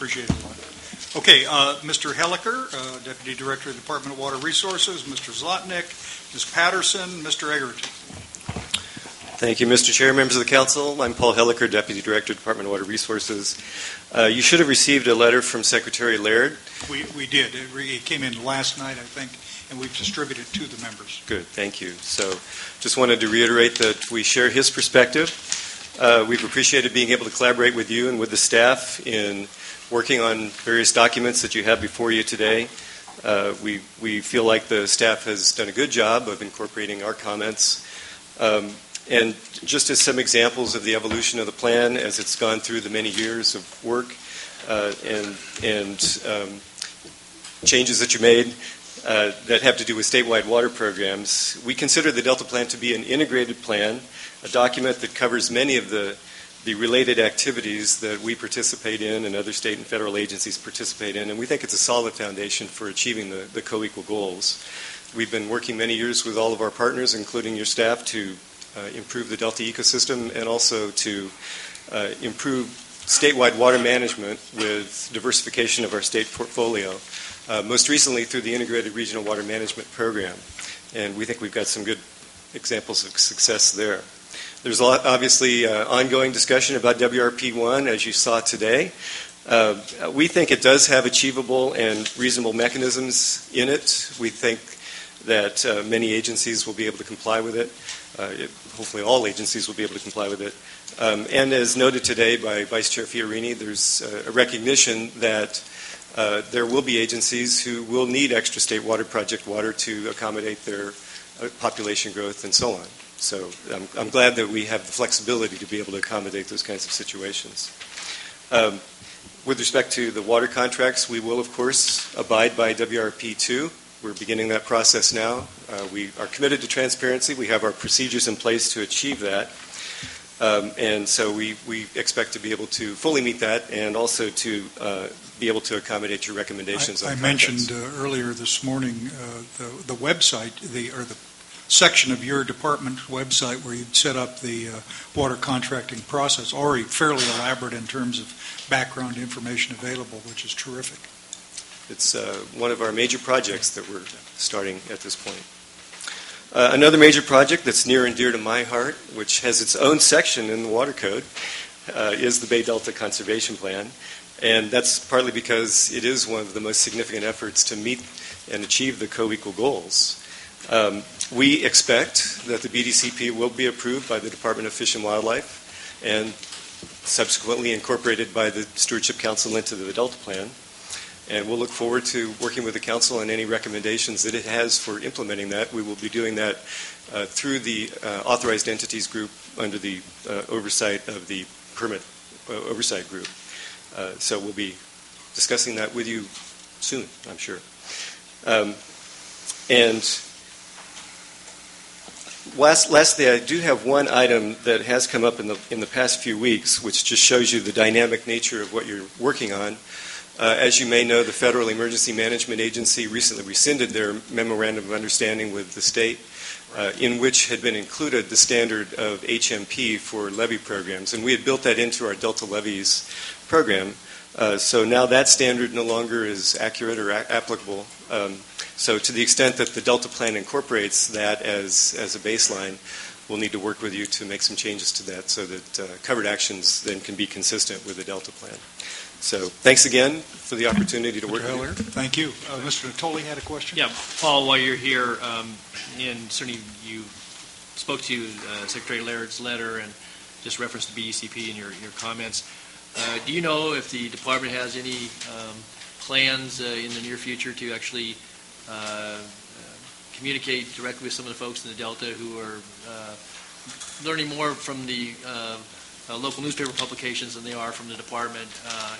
Appreciate it a lot. Okay, Mr. Helliker, Deputy Director of the Department of Water Resources, Mr. Zlotnick, Ms. Patterson, Mr. Egerton. Thank you, Mr. Chair, members of the Council. I'm Paul Helliker, Deputy Director of the Department of Water Resources. You should have received a letter from Secretary Laird. We did. It came in last night, I think, and we've distributed it to the members. Good, thank you. So just wanted to reiterate that we share his perspective. We've appreciated being able to collaborate with you and with the staff in working on various documents that you have before you today. We feel like the staff has done a good job of incorporating our comments. And just as some examples of the evolution of the plan as it's gone through the many years of work and changes that you made that have to do with statewide water programs, we consider the Delta Plan to be an integrated plan, a document that covers many of the related activities that we participate in and other state and federal agencies participate in, and we think it's a solid foundation for achieving the co-equal goals. We've been working many years with all of our partners, including your staff, to improve the Delta ecosystem and also to improve statewide water management with diversification of our state portfolio, most recently through the Integrated Regional Water Management Program. And we think we've got some good examples of success there. There's obviously ongoing discussion about WRP1, as you saw today. We think it does have achievable and reasonable mechanisms in it. We think that many agencies will be able to comply with it. Hopefully all agencies will be able to comply with it. And as noted today by Vice Chair Fiorini, there's a recognition that there will be agencies who will need extra state water project water to accommodate their population growth and so on. So I'm glad that we have the flexibility to be able to accommodate those kinds of situations. With respect to the water contracts, we will, of course, abide by WRP2. We're beginning that process now. We are committed to transparency. We have our procedures in place to achieve that. And so we expect to be able to fully meet that and also to be able to accommodate your recommendations. I mentioned earlier this morning the website, the section of your department's website where you'd set up the water contracting process, already fairly elaborate in terms of background information available, which is terrific. It's one of our major projects that we're starting at this point. Another major project that's near and dear to my heart, which has its own section in the Water Code, is the Bay Delta Conservation Plan. And that's partly because it is one of the most significant efforts to meet and achieve the co-equal goals. We expect that the BDCP will be approved by the Department of Fish and Wildlife and subsequently incorporated by the Stewardship Council into the Delta Plan. And we'll look forward to working with the Council on any recommendations that it has for implementing that. We will be doing that through the Authorized Entities Group under the oversight of the Permit Oversight Group. So we'll be discussing that with you soon, I'm sure. And lastly, I do have one item that has come up in the past few weeks, which just shows you the dynamic nature of what you're working on. As you may know, the Federal Emergency Management Agency recently rescinded their Memorandum of Understanding with the state, in which had been included the standard of HMP for levee programs. And we had built that into our Delta Levees program. So now that standard no longer is accurate or applicable. So to the extent that the Delta Plan incorporates that as a baseline, we'll need to work with you to make some changes to that so that covered actions then can be consistent with the Delta Plan. So thanks again for the opportunity to work with you. Thank you. Mr. Natoli had a question? Yeah, Paul, while you're here, and certainly you spoke to Secretary Laird's letter and just referenced the BDCP in your comments. Do you know if the department has any plans in the near future to actually communicate directly with some of the folks in the Delta who are learning more from the local newspaper publications than they are from the department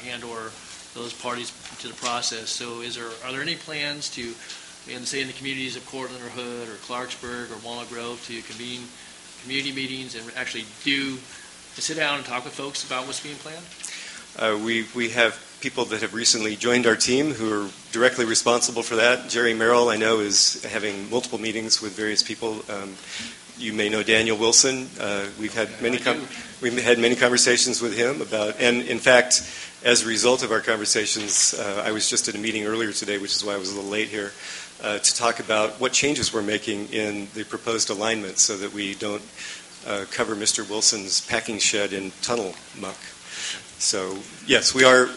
and or those parties to the process? So are there any plans to, say in the communities of Cortland or Hood or Clarksburg or Walnut Grove, to convene community meetings and actually sit down and talk with folks about what's being planned? We have people that have recently joined our team who are directly responsible for that. Jerry Merrill, I know, is having multiple meetings with various people. You may know Daniel Wilson. We've had many conversations with him about, and in fact, as a result of our conversations, I was just at a meeting earlier today, which is why I was a little late here, to talk about what changes we're making in the proposed alignment so that we don't cover Mr. Wilson's packing shed in tunnel muck. So yes, we are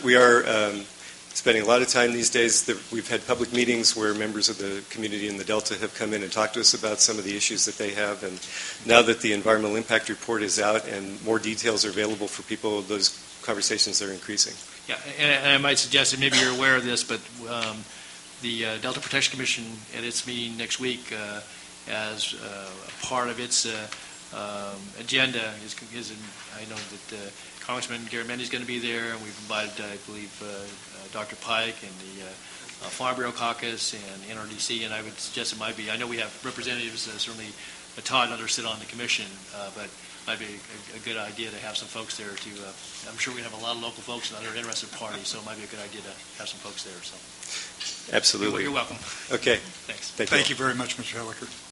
spending a lot of time these days. We've had public meetings where members of the community in the Delta have come in and talked to us about some of the issues that they have. And now that the environmental impact report is out and more details are available for people, those conversations are increasing. Yeah, and I might suggest that maybe you're aware of this, but the Delta Protection Commission at its meeting next week, as a part of its agenda, I know that Congressman Garamendi is going to be there, and we've invited, I believe, Dr. Pike and the Farm Bureau Caucus and NRDC, and I would suggest it might be. I know we have representatives, certainly Todd and others sit on the commission, but it might be a good idea to have some folks there to. I'm sure we have a lot of local folks and other interested parties, so it might be a good idea to have some folks there. So, absolutely, you're welcome. Okay, Thanks. Thank you very much, Mr. Helliker.